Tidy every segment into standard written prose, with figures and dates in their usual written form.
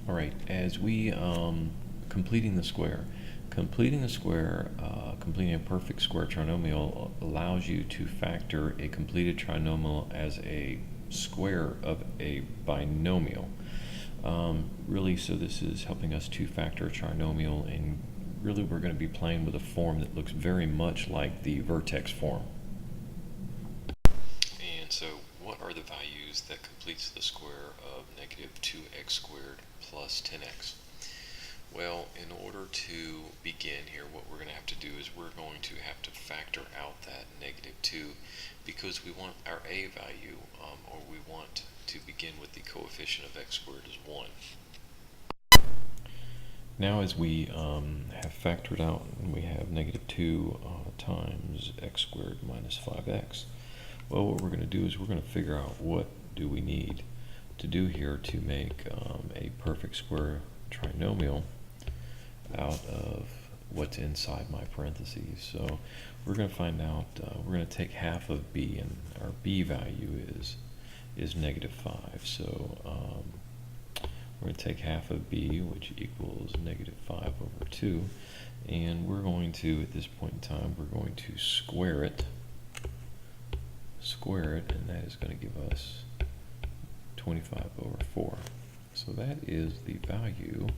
All right, as we completing the square, completing a perfect square trinomial allows you to factor a completed trinomial as a square of a binomial. Really, so this is helping us to factor a trinomial, and really we're going to be playing with a form that looks very much like the vertex form. And so what are the values that completes the square of negative 2x squared plus 10x? Well, in order to begin here, what we're going to have to do is we're going to have to factor out that negative 2 because we want our a value, or we want to begin with the coefficient of x squared as 1. Now as we have factored out, we have negative 2 times x squared minus 5x. Well, what we're going to do is we're going to figure out what do we need to do here to make a perfect square trinomial out of what's inside my parentheses. So we're going to find out, we're going to take half of b, and our b value is negative 5. So we're going to take half of b, which equals negative 5 over 2, and we're going to, at this point in time, we're going to square it, and that is going to give us 25 over 4. So that is the value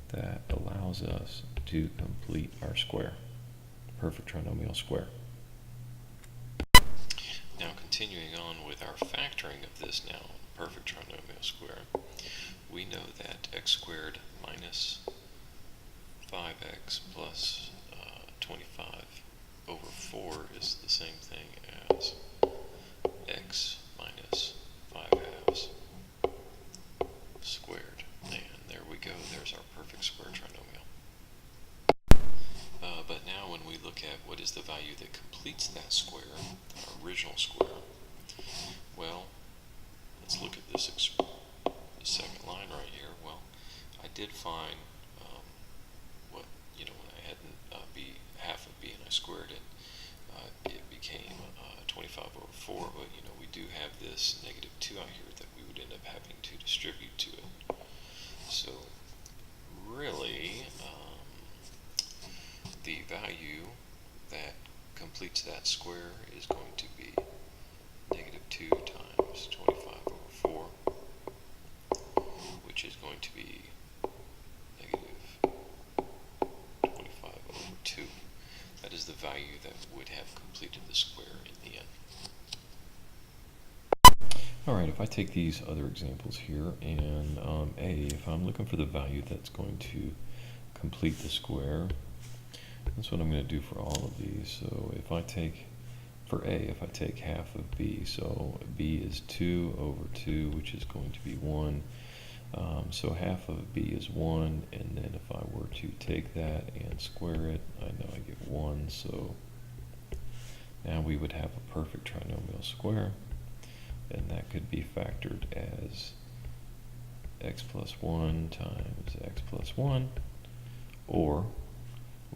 that allows us to complete our square, perfect trinomial square. Now continuing on with our factoring of this now perfect trinomial square, we know that x squared minus 5x plus 25 over 4 is the same thing as x minus 5 halves squared. And there we go, there's our perfect square trinomial. But now when we look at what is the value that completes that square, our original square, well, let's look at this second line right here. Well, I did find what, when I had half of b and I squared it, it became 25 over 4, but we do have this negative 2 out here that we would end up having to distribute to it. So really, the value that completes that square is going to be negative 2 times 25 over 4, which is going to be negative 25 over 2. That is the value that would have completed the square in the end. Alright, if I take these other examples here, and if I'm looking for the value that's going to complete the square, that's what I'm going to do for all of these. So if I take, for if I take half of b, so b is 2 over 2, which is going to be 1. So half of b is 1, and then if I were to take that and square it, I know I get 1. So now we would have a perfect trinomial square, and that could be factored as x plus 1 times x plus 1, or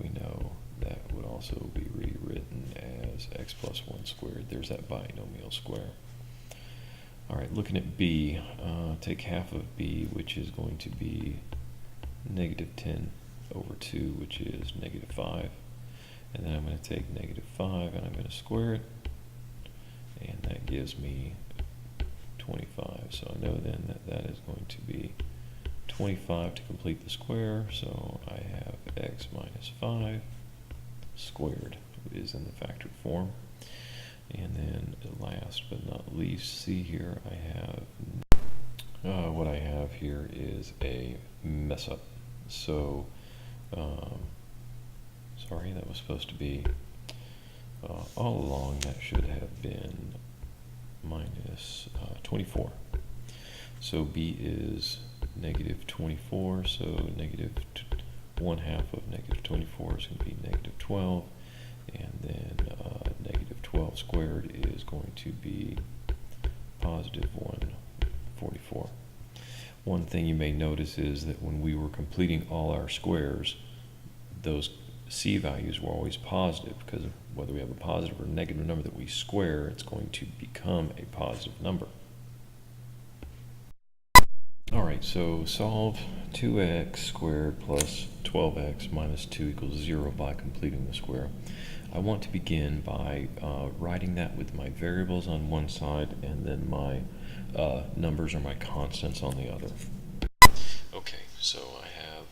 we know that would also be rewritten as x plus 1 squared. There's that binomial square. Alright, looking at b, take half of b, which is going to be negative 10 over 2, which is negative 5. And then I'm going to take negative 5 and I'm going to square it, and that gives me 25. So I know then that that is going to be 25 to complete the square. So I have x minus 5 squared is in the factored form. And then last but not least, see here I have, what I have here is a mess up. So, sorry, that was supposed to be, all along that should have been minus 24. So b is negative 24, so negative 1/2 of negative 24 is going to be negative 12, and then negative 12 squared is going to be positive 144. One thing you may notice is that when we were completing all our squares, those c values were always positive, because whether we have a positive or negative number that we square, it's going to become a positive number. Alright, so solve 2x squared plus 12x minus 2 equals 0 by completing the square. I want to begin by writing that with my variables on one side and then my numbers or my constants on the other. Okay, so I have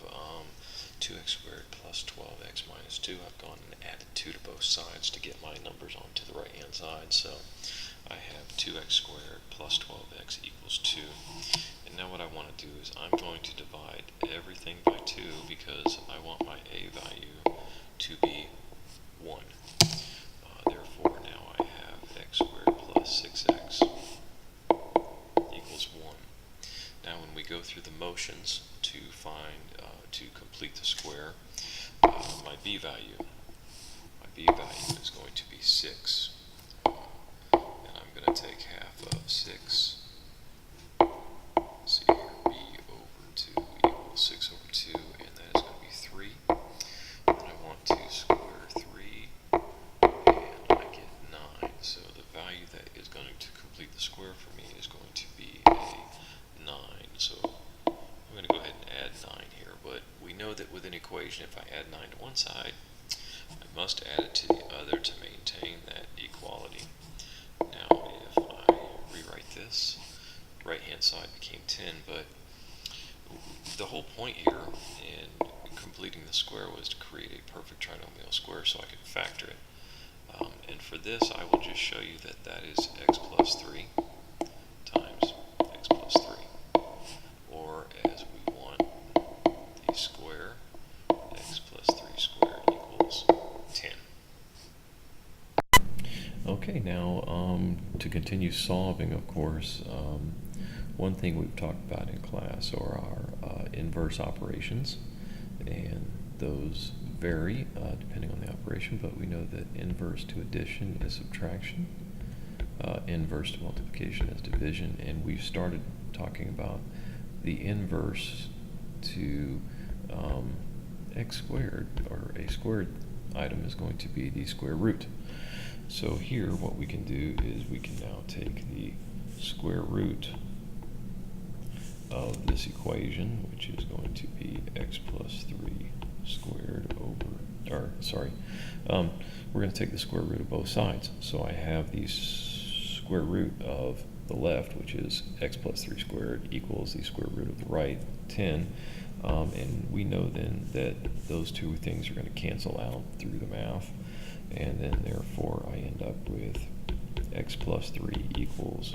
2x squared plus 12x minus 2. I've gone and added 2 to both sides to get my numbers onto the right hand side. So I have 2x squared plus 12x equals 2. And now what I want to do is I'm going to divide everything by 2 because I want my a value to be 1. Therefore, now I have x squared plus 6x equals 1. Now when we go through the motions to complete the square, my b value is going to be 6. And I'm going to take half of 6. See here, b over 2 equals 6 over 2, and that is going to be 3. And I want to square 3, and I get 9. So the value that is going to complete the square for me is going to be a 9. So I'm going to go ahead and add 9 here, but we know that with an equation, if I add 9 to one side, I must add it to the other to maintain that equality. Now, if I rewrite this, right hand side became 10, but the whole point here in completing the square was to create a perfect trinomial square so I could factor it. And for this, I will just show you that that is x plus 3 times x plus 3. Or as we want the square, x plus 3 squared equals 10. Okay, now to continue solving, of course, one thing we've talked about in class are our inverse operations, and those vary depending on the operation, but we know that inverse to addition is subtraction, inverse to multiplication is division, and we've started talking about the inverse to x squared, or a squared item is going to be the square root. So here what we can do is we can now take the square root of this equation, which is going to be x plus 3 squared over, or sorry, we're going to take the square root of both sides. So I have the square root of the left, which is x plus 3 squared, equals the square root of the right, 10. And we know then that those two things are going to cancel out through the math, and then therefore I end up with x plus 3 equals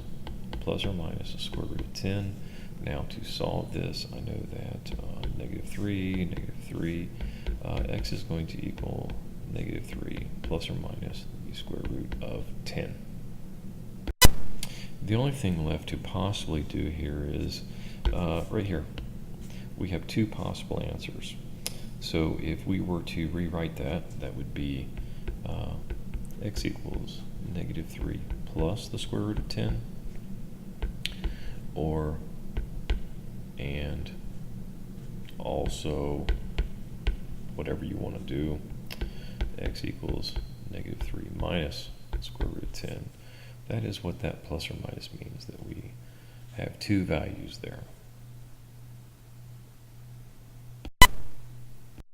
plus or minus the square root of 10. Now to solve this, I know that negative 3, x is going to equal negative 3 plus or minus the square root of 10. The only thing left to possibly do here is right here. We have two possible answers. So if we were to rewrite that, that would be x equals negative 3 plus the square root of 10, or and also whatever you want to do, x equals negative 3 minus the square root of 10. That is what that plus or minus means, that we have two values there.